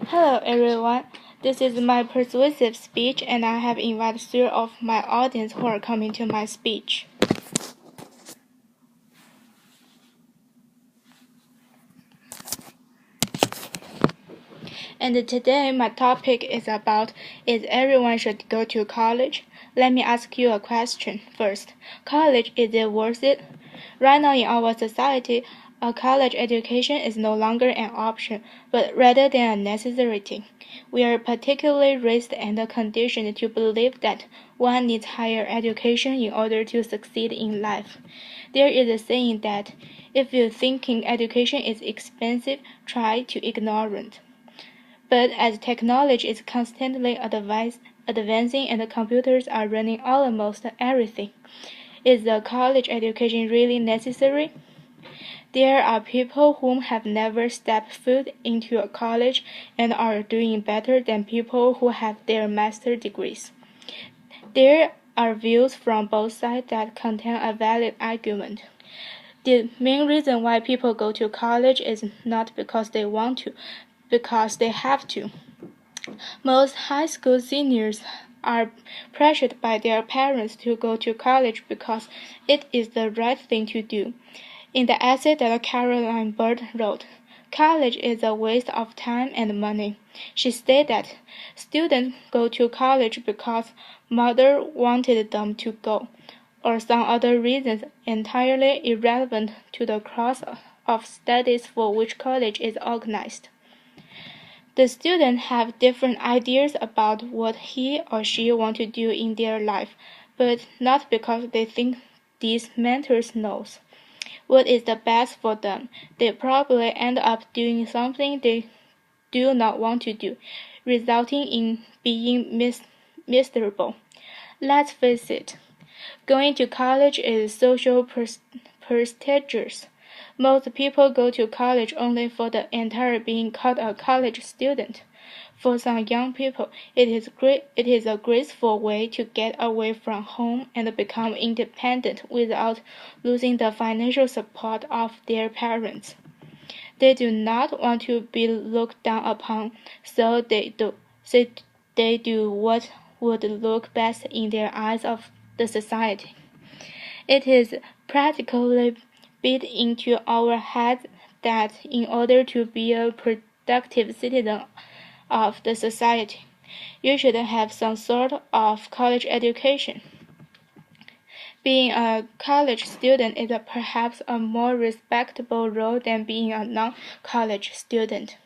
Hello everyone, this is my persuasive speech and I have invited three of my audience who are coming to my speech. And today my topic is about is everyone should go to college? Let me ask you a question first. College, is it worth it? Right now in our society, a college education is no longer an option, but rather than a necessity. We are particularly raised and conditioned to believe that one needs higher education in order to succeed in life. There is a saying that if you thinking education is expensive, try to ignore it. But as technology is constantly advancing and computers are running almost everything, is the college education really necessary? There are people who have never stepped foot into a college and are doing better than people who have their master's degrees. There are views from both sides that contain a valid argument. The main reason why people go to college is not because they want to, because they have to. Most high school seniors are pressured by their parents to go to college because it is the right thing to do. In the essay that Caroline Bird wrote, "College is a waste of time and money," she stated that students go to college because mother wanted them to go, or some other reasons entirely irrelevant to the course of studies for which college is organized. The students have different ideas about what he or she wants to do in their life, but not because they think these mentors knows what is the best for them. They probably end up doing something they do not want to do, resulting in being miserable. Let's face it, going to college is social prestigious. Most people go to college only for the entire being called a college student. For some young people, it is a graceful way to get away from home and become independent without losing the financial support of their parents. They do not want to be looked down upon, so they do what would look best in their eyes of the society. It is practically beat into our heads that in order to be a productive citizen of the society, you should have some sort of college education. Being a college student is perhaps a more respectable role than being a non-college student.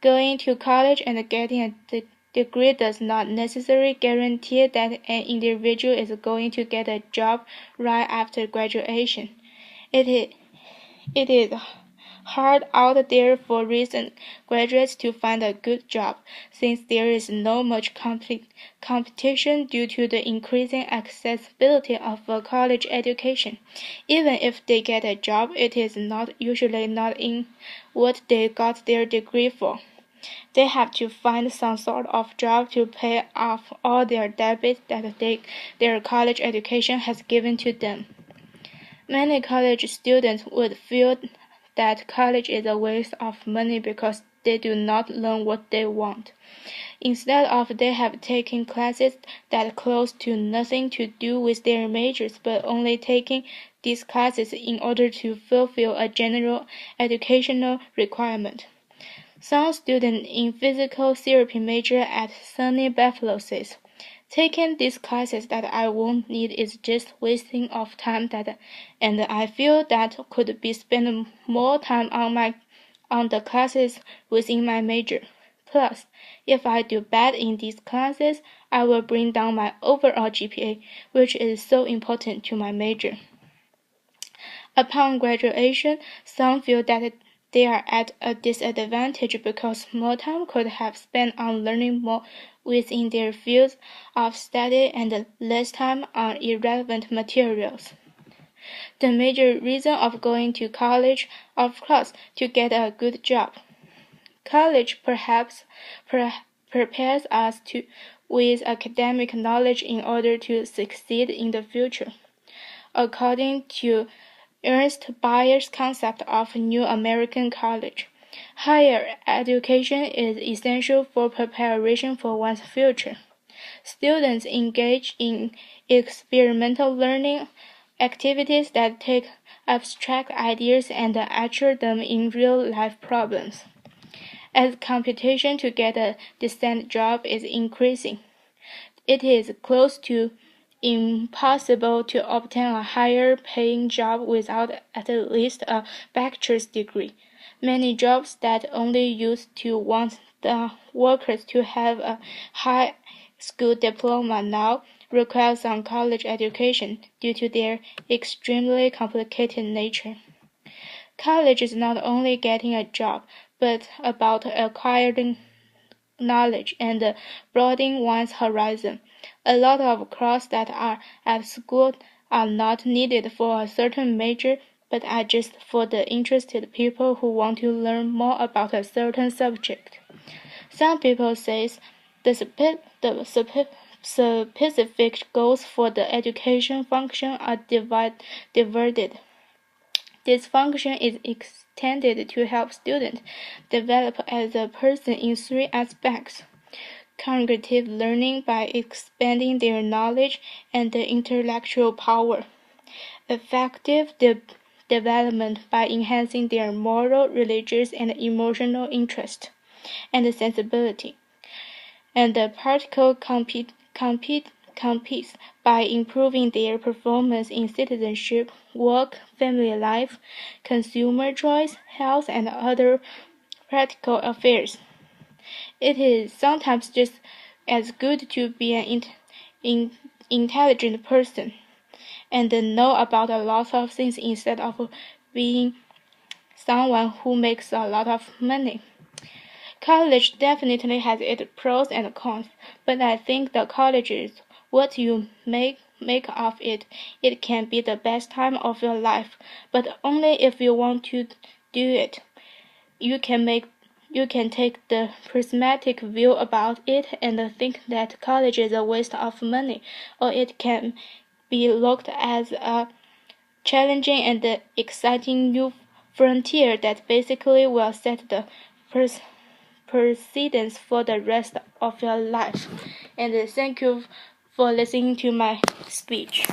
Going to college and getting a degree does not necessarily guarantee that an individual is going to get a job right after graduation. It is hard out there for recent graduates to find a good job, since there is no much competition due to the increasing accessibility of a college education. Even if they get a job, it is usually not in what they got their degree for. They have to find some sort of job to pay off all their debts that their college education has given to them. Many college students would feel that college is a waste of money because they do not learn what they want. Instead of they have taken classes that close to nothing to do with their majors, but only taking these classes in order to fulfill a general educational requirement. Some student in physical therapy major at SUNY Buffalo says, "Taking these classes that I won't need is just wasting of time and I feel that could be spent more time on the classes within my major. Plus, if I do bad in these classes, I will bring down my overall GPA, which is so important to my major." Upon graduation, some feel that they are at a disadvantage because more time could have spent on learning more within their fields of study and less time on irrelevant materials. The major reason of going to college, of course, to get a good job. College perhaps prepares us with academic knowledge in order to succeed in the future. According to Ernst Bayer's concept of New American College, Higher education is essential for preparation for one's future. Students engage in experimental learning activities that take abstract ideas and answer them in real-life problems. As competition to get a decent job is increasing, it is close to impossible to obtain a higher paying job without at least a bachelor's degree. Many jobs that only used to want the workers to have a high school diploma now require some college education due to their extremely complicated nature. College is not only getting a job, but about acquiring knowledge and broadening one's horizon. A lot of courses that are at school are not needed for a certain major, but are just for the interested people who want to learn more about a certain subject. Some people say the specific goals for the education function are divided. This function is intended to help students develop as a person in three aspects: cognitive learning by expanding their knowledge and intellectual power, effective development by enhancing their moral, religious, and emotional interest and sensibility, and practical competes by improving their performance in citizenship, work, family life, consumer choice, health, and other practical affairs. It is sometimes just as good to be an intelligent person and know about a lot of things instead of being someone who makes a lot of money. College definitely has its pros and cons, but I think the college is what you make of it. It can be the best time of your life, but only if you want to do it. You can take the prismatic view about it and think that college is a waste of money, or it can be looked as a challenging and exciting new frontier that basically will set the precedence for the rest of your life. And thank you for listening to my speech.